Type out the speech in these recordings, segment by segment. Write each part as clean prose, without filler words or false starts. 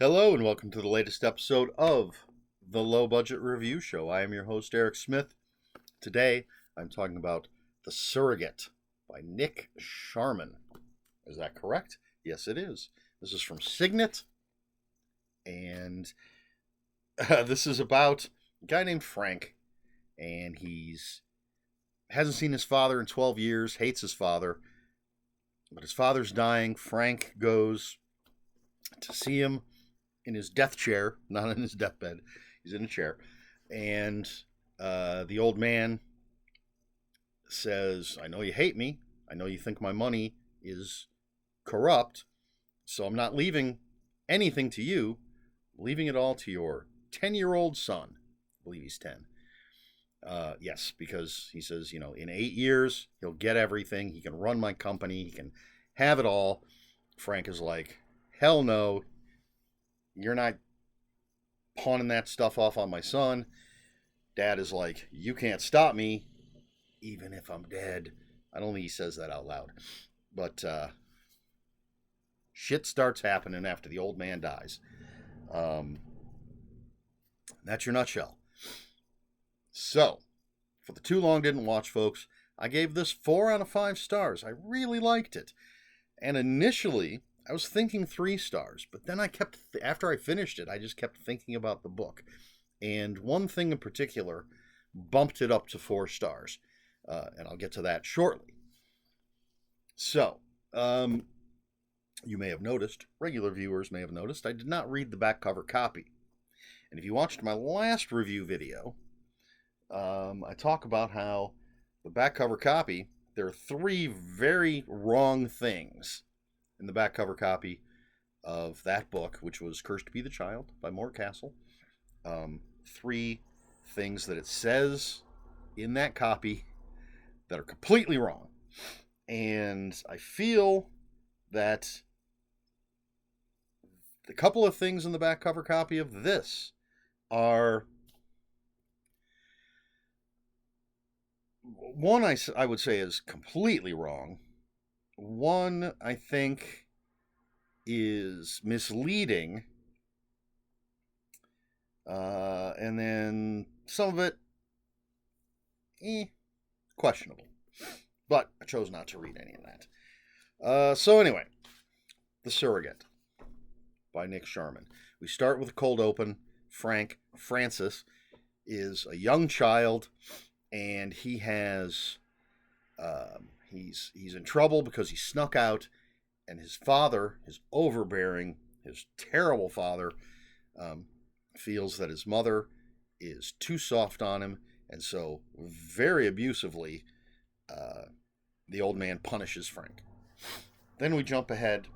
Hello and welcome to the latest episode of the Low Budget Review Show. I am your host, Eric Smith. Today, I'm talking about The Surrogate by Nick Sharman. Is that correct? Yes, it is. This is from Signet, and this is about a guy named Frank, and he's hasn't seen his father in 12 years, hates his father, but his father's dying. Frank goes to see him in his death chair, not in his deathbed. He's in a chair. And the old man says, I know you hate me. I know you think my money is corrupt. So I'm not leaving anything to you. I'm leaving it all to your 10-year-old son. I believe he's 10. Yes, because he says, in 8 years, he'll get everything. He can run my company. He can have it all. Frank is like, hell no. You're not pawning that stuff off on my son. Dad is like, you can't stop me, even if I'm dead. I don't think he says that out loud. But shit starts happening after the old man dies. That's your nutshell. So, for the too long didn't watch, folks, I gave this 4 out of 5 stars. I really liked it. And initially, I was thinking 3 stars, but then after I finished it, I just kept thinking about the book. And one thing in particular bumped it up to 4 stars. And I'll get to that shortly. So, you may have noticed, regular viewers may have noticed, I did not read the back cover copy. And if you watched my last review video, I talk about how the back cover copy, there are 3 very wrong things in the back cover copy of that book, which was Cursed to Be the Child by Mort Castle. 3 things that it says in that copy that are completely wrong. And I feel that the couple of things in the back cover copy of this are... One, I would say, is completely wrong. One, I think, is misleading. And then some of it, questionable. But I chose not to read any of that. So anyway, The Surrogate by Nick Sharman. We start with a cold open. Francis, is a young child, and he has... He's in trouble because he snuck out, and his father, his overbearing, his terrible father, feels that his mother is too soft on him, and so very abusively, the old man punishes Frank. Then we jump ahead.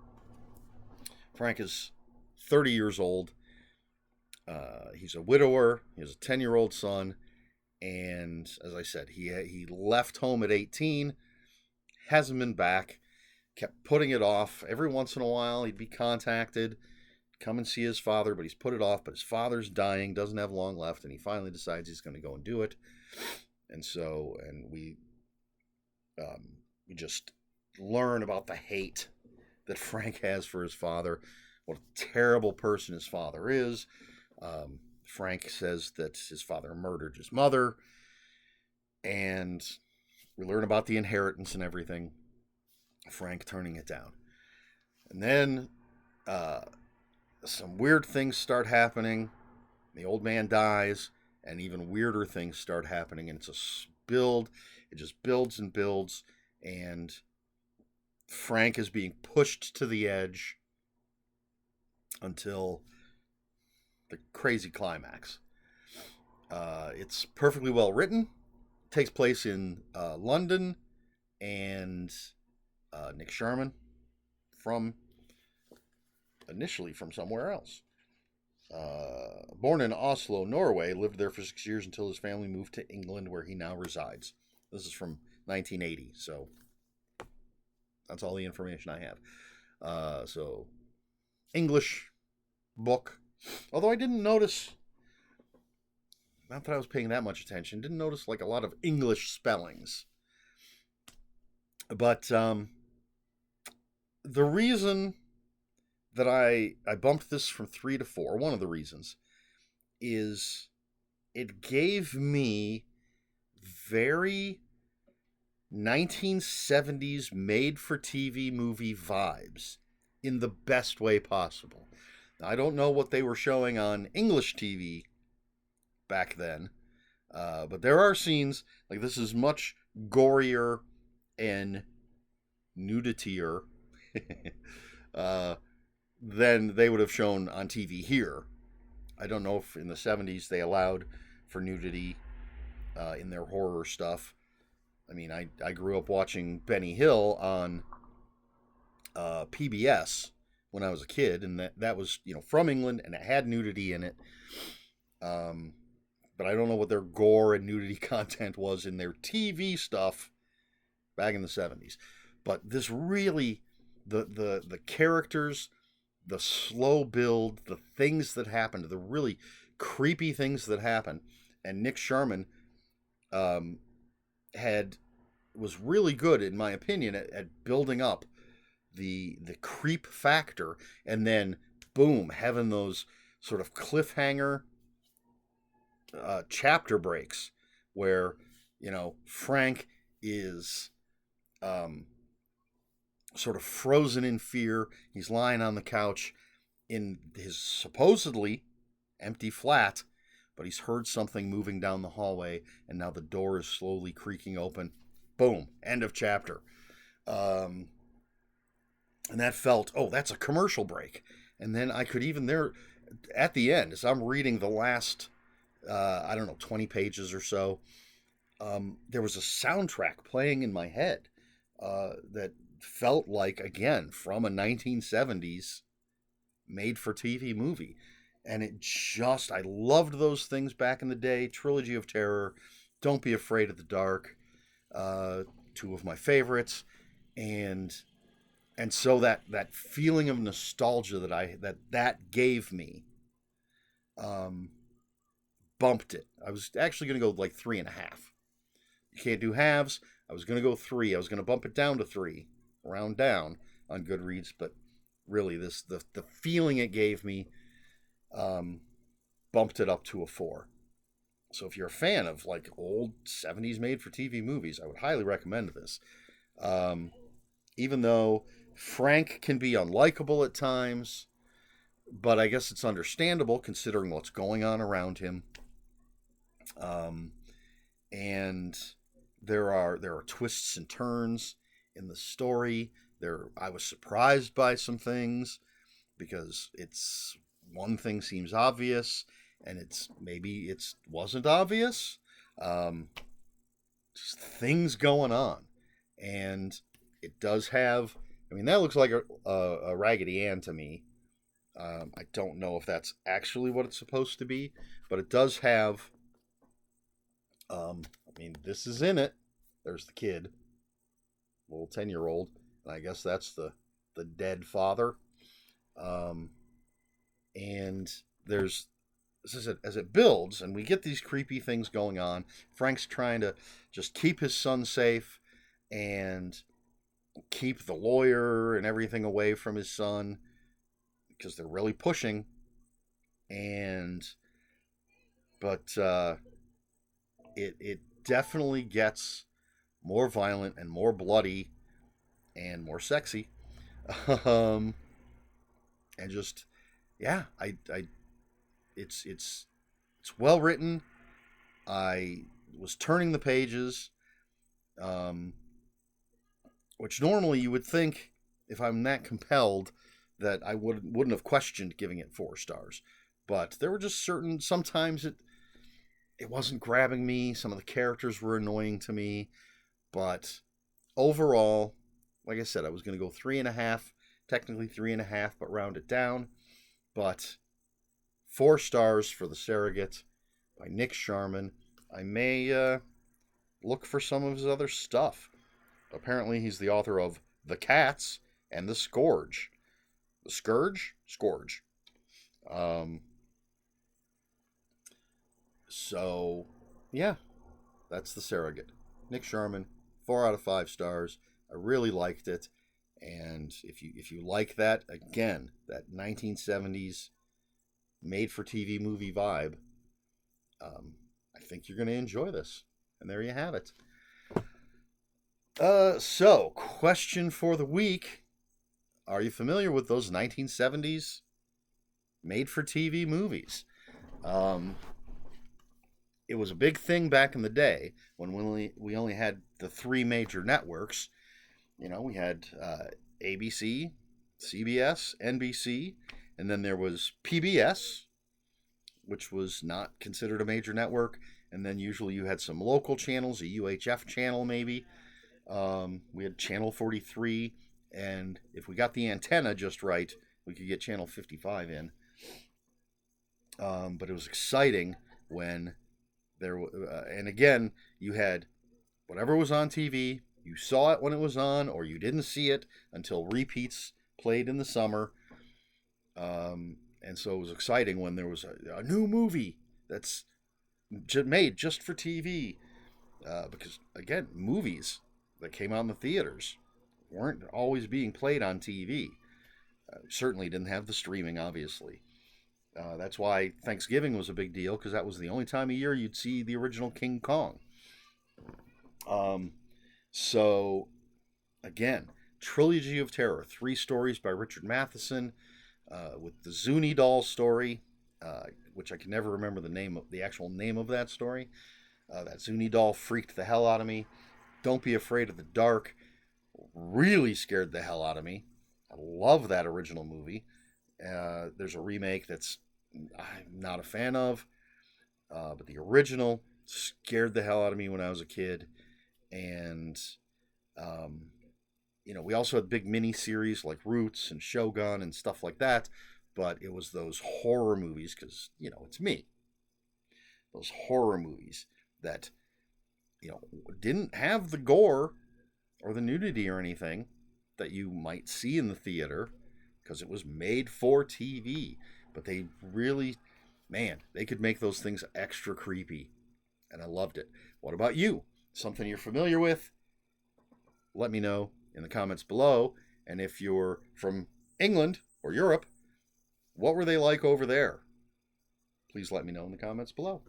Frank is 30 years old. He's a widower. He has a 10-year-old son, and as I said, he left home at 18. Hasn't been back, kept putting it off. Every once in a while, he'd be contacted, come and see his father, but he's put it off. But his father's dying, doesn't have long left, and he finally decides he's going to go and do it. And we just learn about the hate that Frank has for his father, what a terrible person his father is. Frank says that his father murdered his mother, and we learn about the inheritance and everything. Frank turning it down. And then some weird things start happening. The old man dies, and even weirder things start happening. And it's a build. It just builds and builds. And Frank is being pushed to the edge until the crazy climax. It's perfectly well written. Takes place in London, and Nick Sharman initially from somewhere else. Born in Oslo, Norway, lived there for 6 years until his family moved to England, where he now resides. This is from 1980, so that's all the information I have. So, English book. Although I didn't notice... Not that I was paying that much attention. Didn't notice like a lot of English spellings. But the reason that I bumped this from 3 to 4, one of the reasons, is it gave me very 1970s made-for-TV movie vibes in the best way possible. Now, I don't know what they were showing on English TV back then, but there are scenes, like this is much gorier and nuditier than they would have shown on TV here. I don't know if in the 70s they allowed for nudity in their horror stuff. I mean, I grew up watching Benny Hill on PBS when I was a kid, and that was, from England, and it had nudity in it. But I don't know what their gore and nudity content was in their TV stuff back in the 70s. But this really, the characters, the slow build, the things that happened, the really creepy things that happened, and Nick Sharman was really good, in my opinion, at building up the creep factor, and then boom, having those sort of cliffhanger chapter breaks where Frank is sort of frozen in fear. He's lying on the couch in his supposedly empty flat, but he's heard something moving down the hallway, and now the door is slowly creaking open. Boom, end of chapter. And that felt, that's a commercial break. And then I could even there at the end, as I'm reading the last 20 pages or so, there was a soundtrack playing in my head that felt like, again, from a 1970s made-for-TV movie. And I loved those things back in the day. Trilogy of Terror, Don't Be Afraid of the Dark, two of my favorites. And so that feeling of nostalgia that gave me, bumped it. I was actually going to go like 3.5. You can't do halves. I was going to go 3. I was going to bump it down to 3, round down on Goodreads, but really the feeling it gave me bumped it up to a 4. So if you're a fan of like old 70s made for TV movies, I would highly recommend this. Even though Frank can be unlikable at times, but I guess it's understandable considering what's going on around him. And there are twists and turns in the story. I was surprised by some things because one thing seems obvious and maybe it wasn't obvious. Just things going on, and it does have. I mean, that looks like a Raggedy Ann to me. I don't know if that's actually what it's supposed to be, but it does have. This is in it. There's the kid, little 10-year-old, and I guess that's the dead father. And there's, as it builds, and we get these creepy things going on. Frank's trying to just keep his son safe and keep the lawyer and everything away from his son because they're really pushing. But it definitely gets more violent and more bloody and more sexy. And just, yeah, it's well written. I was turning the pages, which normally you would think, if I'm that compelled, that I wouldn't have questioned giving it 4 stars. But there were just sometimes it wasn't grabbing me. Some of the characters were annoying to me. But overall, like I said, I was going to go 3.5, technically 3.5, but round it down. But 4 stars for The Surrogate by Nick Sharman. I may look for some of his other stuff. Apparently, he's the author of The Cats and The Scourge. The Scourge? Scourge. So, yeah, that's The Surrogate. Nick Sharman, 4 out of 5 stars. I really liked it. And if you like that, again, that 1970s made for TV movie vibe, I think you're going to enjoy this. And there you have it. So, question for the week. Are you familiar with those 1970s made for TV movies? It was a big thing back in the day when we only had the three major networks. You know, we had ABC, CBS, NBC, and then there was PBS, which was not considered a major network. And then usually you had some local channels, a UHF channel maybe. We had Channel 43, and if we got the antenna just right, we could get Channel 55 in. But it was exciting when there, and again, you had whatever was on TV. You saw it when it was on, or you didn't see it until repeats played in the summer. And so it was exciting when there was a new movie that's made just for TV. Because, again, movies that came out in the theaters weren't always being played on TV. Certainly didn't have the streaming, obviously. That's why Thanksgiving was a big deal, because that was the only time of year you'd see the original King Kong. So, again, Trilogy of Terror, 3 stories by Richard Matheson, with the Zuni doll story, which I can never remember the actual name of that story. That Zuni doll freaked the hell out of me. Don't Be Afraid of the Dark really scared the hell out of me. I love that original movie. There's a remake that's I'm not a fan of, but the original scared the hell out of me when I was a kid. And, we also had big mini-series like Roots and Shogun and stuff like that, but it was those horror movies, because, it's me. Those horror movies that, didn't have the gore or the nudity or anything that you might see in the theater, because it was made for TV. But they really, they could make those things extra creepy. And I loved it. What about you? Something you're familiar with? Let me know in the comments below. And if you're from England or Europe, what were they like over there? Please let me know in the comments below.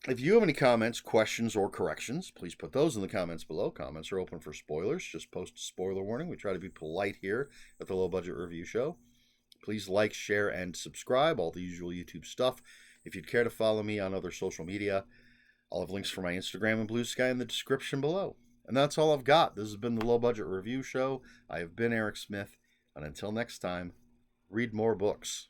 If you have any comments, questions, or corrections, please put those in the comments below. Comments are open for spoilers. Just post a spoiler warning. We try to be polite here at the Low Budget Review Show. Please like, share, and subscribe. All the usual YouTube stuff. If you'd care to follow me on other social media, I'll have links for my Instagram and Blue Sky in the description below. And that's all I've got. This has been the Low Budget Review Show. I have been Eric Smith. And until next time, read more books.